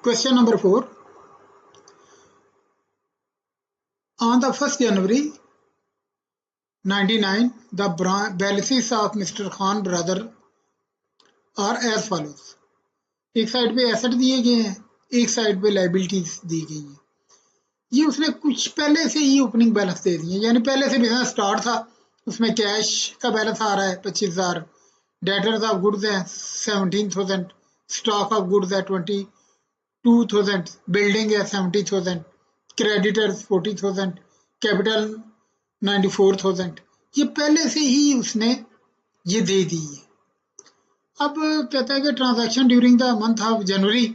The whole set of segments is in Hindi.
Question number 4. On the 1st January 99, the balances of Mr. Khan brother are as follows. एक साइड पे एसेट दिए गए हैं, एक साइड पे लाइबिलिटीज दी गई हैं। ये उसने कुछ पहले से ही ओपनिंग बैलेंस दे दिए, यानी पहले से बिजनेस स्टार्ट था, उसमें कैश का बैलेंस आ रहा है 25,000, डेटर्स ऑफ गुड्स है 17,000, स्टॉक ऑफ गुड्स है 22,000, बिल्डिंग है 70,000, क्रेडिटर्स 40,000, कैपिटल 94,000। ये पहले से ही उसने ये दे दी है। अब कहता है कि transaction during the month of January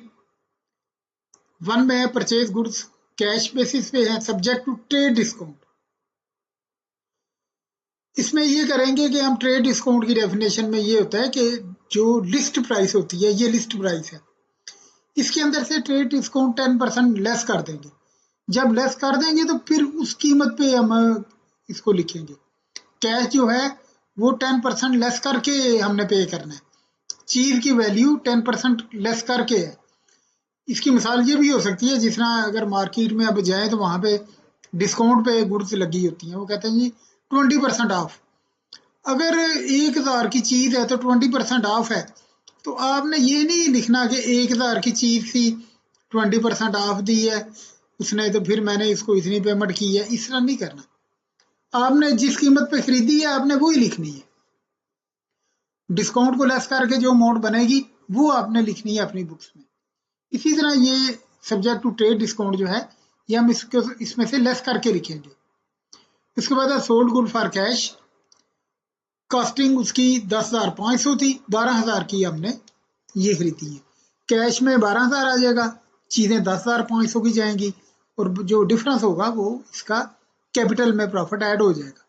1 में है परचेज गुड्स कैश बेसिस पे है, सब्जेक्ट टू ट्रेड डिस्काउंट। इसमें ये करेंगे कि हम ट्रेड डिस्काउंट की डेफिनेशन में ये होता है कि जो लिस्ट प्राइस होती है, ये लिस्ट प्राइस है, इसके अंदर से ट्रेड डिस्काउंट 10% लेस कर देंगे। जब लेस कर देंगे तो फिर उस कीमत पे हम इसको लिखेंगे। कैश जो है वो 10% लेस करके हमने पे करना है। चीज की वैल्यू 10% लेस करके है। इसकी मिसाल ये भी हो सकती है, जिस तरह अगर मार्केट में अब जाए तो वहां पे डिस्काउंट पे गुड्स लगी होती हैं, वो कहते हैं जी 20% ऑफ। अगर 1,000 की चीज है तो 20% ऑफ है, तो आपने ये नहीं लिखना कि 1,000 की चीज थी 20% ऑफ दी है उसने तो फिर मैंने इसको इतनी पेमेंट की है, इस तरह नहीं करना। आपने जिस कीमत पे खरीदी है आपने वो ही लिखनी है। डिस्काउंट को लेस करके जो अमाउंट बनेगी वो आपने लिखनी है अपनी बुक्स में। इसी तरह ये सब्जेक्ट टू ट्रेड डिस्काउंट जो है ये हम इसमें से लेस करके लिखेंगे। उसके बाद sold good for cash, costing उसकी 10,500 थी, 12,000 की हमने ये खरीदी है। कैश में 12,000 आ जाएगा, चीजें 10,500 की जाएंगी और जो डिफरेंस होगा वो इसका कैपिटल में प्रॉफिट ऐड हो जाएगा।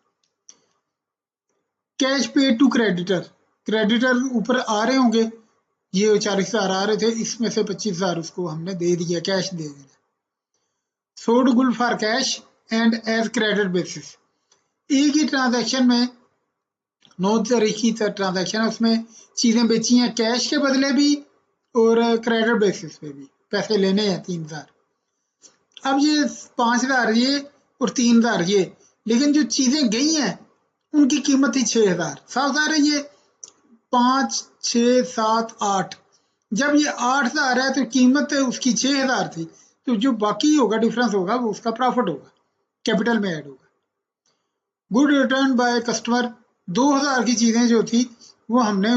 Cash paid to creditor, creditor ऊपर आ रहे होंगे, ये 40,000 आ रहे थे, इसमें से 25,000 उसको हमने दे दिया, कैश दे दिया। Sold good for cash and as credit basis, एक ही ट्रांजैक्शन में 9 तारीख की ट्रांजैक्शन है, उसमें चीजें बेची हैं कैश के बदले भी और क्रेडिट बेसिस पे भी, पैसे लेने हैं 3,000। अब ये 5,000 ये और 3,000 ये, लेकिन जो चीजें गई हैं उनकी कीमत थी 6,000। साफ है ये 5, 6, 7, 8, जब ये 8,000 है तो कीमत उसकी 6,000 थी, तो जो बाकी होगा डिफरेंस होगा वो उसका प्रॉफिट होगा, कैपिटल में ऐड होगा। गुड रिटर्न बाय कस्टमर, 2,000 की चीजें जो थी वो हमने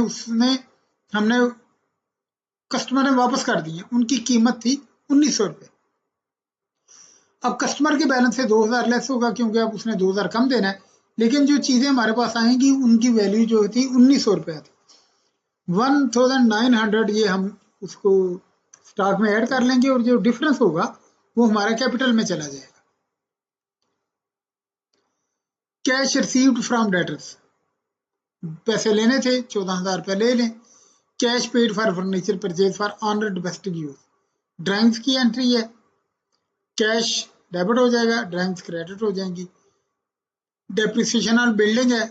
कस्टमर ने वापस कर दी है, उनकी कीमत थी 1,900 रुपए। अब कस्टमर के बैलेंस से 2,000 लेस होगा क्योंकि अब उसने 2,000 कम देना है, लेकिन जो चीजें हमारे पास आएंगी उनकी वैल्यू जो थी 1,900 रुपया थी। 1,900 ये हम उसको स्टॉक में ऐड कर लेंगे और जो डिफरेंस होगा वो हमारा कैपिटल में चला जाएगा। कैश रिसीव्ड फ्रॉम डेटर्स, पैसे लेने थे 14,000 रुपये ले लें। Cash paid for furniture purchase for owner domestic use, drawings की एंट्री है, कैश डेबिट हो जाएगा, ड्राइंग्स क्रेडिट हो जाएंगी। डेप्रिसिएशन ऑन बिल्डिंग है,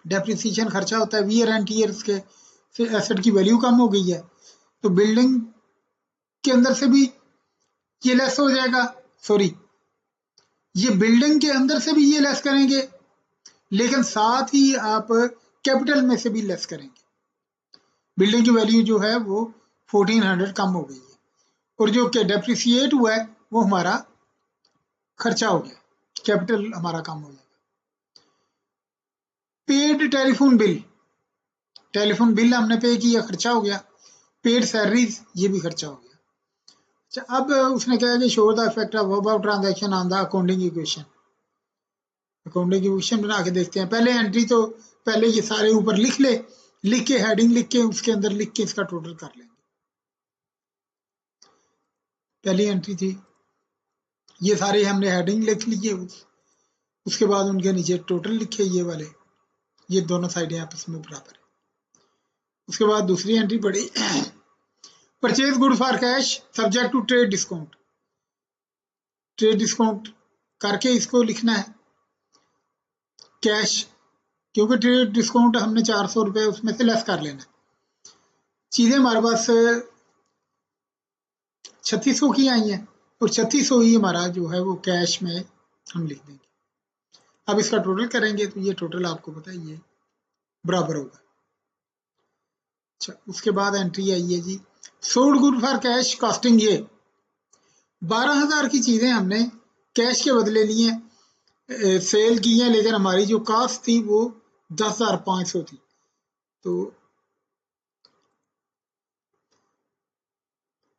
डेप्रिसिएशन खर्चा होता है वियर एंड टीयर्स के, फिर एसेट की वैल्यू कम हो गई है तो बिल्डिंग के अंदर से भी ये लेस हो जाएगा, सॉरी ये बिल्डिंग के अंदर से भी ये लेस करेंगे, लेकिन साथ ही आप कैपिटल में से भी लेस करेंगे। बिल्डिंग की वैल्यू जो है वो 1,400 कम हो गई है और जो डेप्रिसिएट हुआ है वो हमारा खर्चा हो गया, कैपिटल हमारा कम हो जाएगा। Paid telephone bill, telephone bill हमने पे किया, खर्चा हो गया। पेड सैलरीज, ये भी खर्चा हो गया। अच्छा, अब उसने कहा कि show the effect of above transaction on the accounting equation. Accounting equation बना के देखते हैं। पहले एंट्री तो पहले ये सारे ऊपर लिख ले, लिख के हेडिंग लिख के उसके अंदर लिख के इसका टोटल कर लेंगे। पहली एंट्री थी, ये सारे हमने हेडिंग लिख लिए, उसके बाद उनके नीचे टोटल लिखे ये वाले, ये दोनों साइडें आपस में बराबर है। उसके बाद दूसरी एंट्री पड़ी, purchase good for cash subject to trade discount, trade discount करके इसको लिखना है कैश, क्योंकि ट्रेड डिस्काउंट हमने 400 रुपए उसमें से लेस कर लेना है। चीजें हमारे पास 3600 की आई हैं और 3600 ही हमारा जो है वो कैश में हम लिख देंगे। अब इसका टोटल करेंगे तो ये टोटल आपको पता ही है बराबर होगा। अच्छा, उसके बाद एंट्री आई है जी sold good for cash costing. ये 12,000 की चीजें हमने कैश के बदले लिए सेल की हैं, लेकिन हमारी जो कॉस्ट थी वो 10,500 थी। तो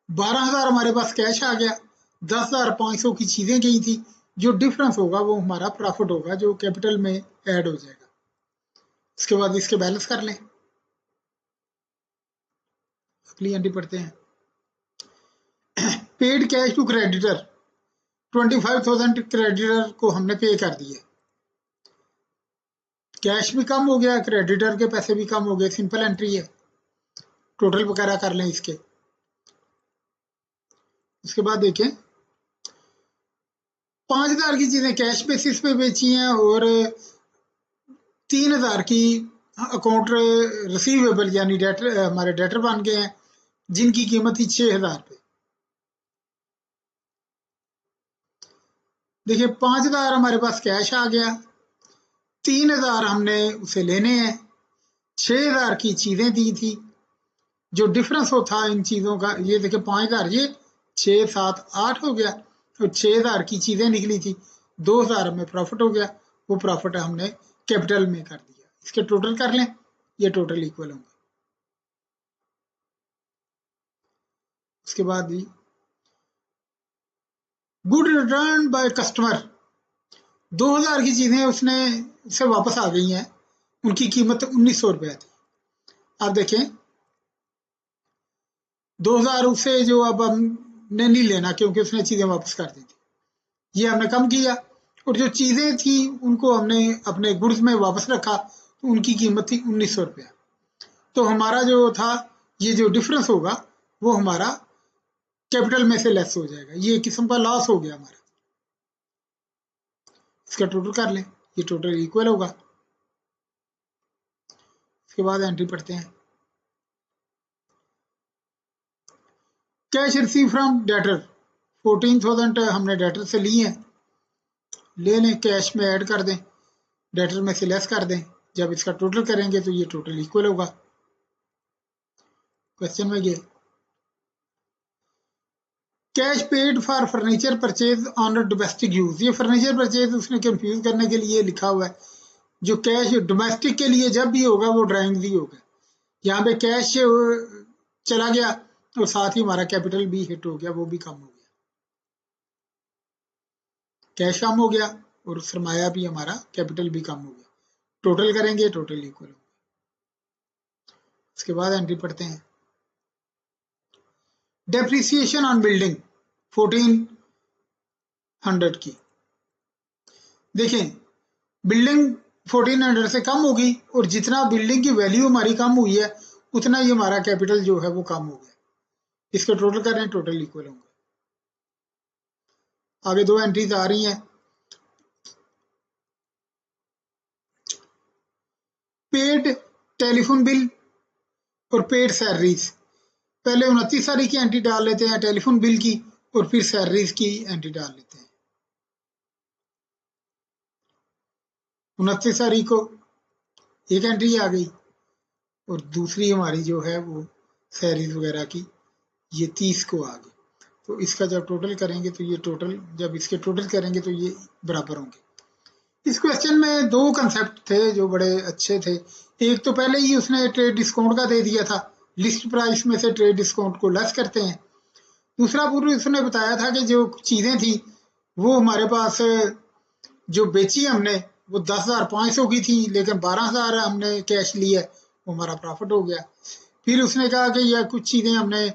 12,000 हमारे पास कैश आ गया, 10,500 की चीजें गई थी, जो डिफरेंस होगा वो हमारा प्रॉफिट होगा जो कैपिटल में ऐड हो जाएगा। इसके बाद इसके बैलेंस कर लें, अगली एंट्री पढ़ते हैं। Paid cash to creditor, 25,000 creditor को हमने पे कर दिए, कैश भी कम हो गया, क्रेडिटर के पैसे भी कम हो गए, सिंपल एंट्री है। टोटल वगैरह कर लें इसके। उसके बाद देखें 5,000 की चीजें कैश बेसिस पे बेची हैं और 3,000 की अकाउंट रिसीवेबल यानी डेटर हमारे डेटर बन गए हैं, जिनकी कीमत थी 6,000 पे। देखिए 5,000 हमारे पास कैश आ गया, 3,000 हमने उसे लेने हैं, 6,000 की चीजें दी थी, जो डिफरेंस हो था इन चीजों का, ये देखिए 5,000 ये 6, 7, 8 हो गया और 6,000 की चीजें निकली थी, 2,000 हमें प्रॉफिट हो गया, वो प्रॉफिट हमने कैपिटल में कर दिया। इसके टोटल कर लें, ये टोटल इक्वल होंगे। उसके बाद गुड रिटर्न बाय कस्टमर, 2,000 की चीजें उसने से वापस आ गई हैं, उनकी कीमत 1,900 रुपया थी। आप देखें 2,000 उससे जो अब हमने नहीं लेना क्योंकि उसने चीजें वापस कर दी थी, ये हमने कम किया, और जो चीजें थी उनको हमने अपने गुड्स में वापस रखा, तो उनकी कीमत थी 1,900 रुपया। तो हमारा जो था ये जो डिफरेंस होगा वो हमारा कैपिटल में से लेस हो जाएगा, ये किस्म का लॉस हो गया हमारा। इसका टोटल कर लें, ये टोटल इक्वल होगा। इसके बाद एंट्री पढ़ते हैं। कैश रिसीव फ्रॉम डेटर, 14,000 हमने डेटर से लिए हैं, ले लें, कैश में ऐड कर दें, डेटर में से लेस कर दें, जब इसका टोटल करेंगे तो ये टोटल इक्वल होगा। क्वेश्चन में ये cash paid for furniture purchase on domestic use, ये फर्नीचर परचेज उसने कंफ्यूज करने के लिए लिखा हुआ है, जो कैश डोमेस्टिक के लिए जब भी होगा वो ड्राइंग ही होगा, यहाँ पे कैश चला गया और साथ ही हमारा कैपिटल भी हिट हो गया, वो भी कम हो गया, कैश कम हो गया और सरमाया भी हमारा कैपिटल भी कम हो गया, टोटल करेंगे टोटल इक्वल होगा। उसके बाद एंट्री पढ़ते हैं। डेप्रिसिएशन ऑन बिल्डिंग 1,400 की, देखें बिल्डिंग 1,400 से कम होगी और जितना बिल्डिंग की वैल्यू हमारी कम हुई है उतना ही हमारा कैपिटल जो है वो कम हो गया, इसको टोटल करें टोटल इक्वल होंगे। आगे दो एंट्रीज आ रही हैं। पेड टेलीफोन बिल और पेड सैलरीज, पहले 29 तारीख की एंट्री डाल लेते हैं टेलीफोन बिल की और फिर सैलरीज की एंट्री डाल लेते हैं। 29 तारीख को एक एंट्री आ गई और दूसरी हमारी जो है वो सैलरीज वगैरह की ये 30 को आ गई, तो इसका जब टोटल करेंगे तो ये टोटल जब इसके टोटल करेंगे तो ये बराबर होंगे। इस क्वेश्चन में दो कंसेप्ट थे जो बड़े अच्छे थे, एक तो पहले ही उसने ट्रेड डिस्काउंट का दे दिया था, लिस्ट प्राइस में से ट्रेड डिस्काउंट को लेस करते हैं। दूसरा पूर्व उसने बताया था कि जो चीजें थी वो हमारे पास जो बेची हमने वो 10,500 की थी, लेकिन 12,000 हमने कैश लिया, वो हमारा प्रॉफिट हो गया। फिर उसने कहा कि यह कुछ चीजें हमने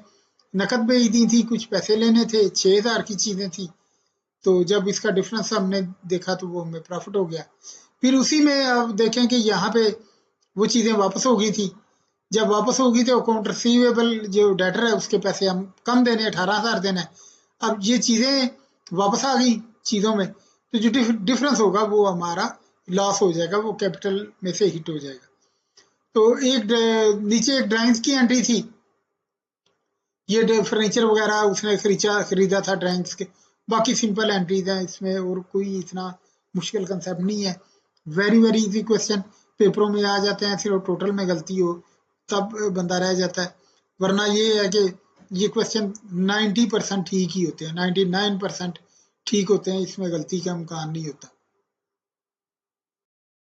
नकद बेच दी थी, कुछ पैसे लेने थे, 6,000 की चीजें थी, तो जब इसका डिफरेंस हमने देखा तो वो हमें प्रॉफिट हो गया। फिर उसी में आप देखें कि यहाँ पे वो चीजें वापस हो गई थी, जब वापस होगी तो अकाउंट रिसीवेबल जो डेटर है उसके पैसे हम कम देने, 18,000 देना है। अब ये चीजें वापस आ गई चीजों में, तो जो डिफरेंस होगा वो हमारा लॉस हो जाएगा, वो कैपिटल में से हिट हो जाएगा। तो एक नीचे एक ड्राइंग्स की एंट्री थी, ये फर्नीचर वगैरह उसने खरीदा था ड्राइंग्स के। बाकी सिंपल एंट्रीज हैं इसमें, और कोई इतना मुश्किल कंसेप्ट नहीं है। वेरी वेरी इजी क्वेश्चन पेपरों में आ जाते हैं, सिर्फ टोटल में गलती हो तब बंदा रह जाता है। वरना ये है कि ये क्वेश्चन 90% ठीक ही होते हैं, 99% ठीक होते हैं, इसमें गलती का इम्कान नहीं होता।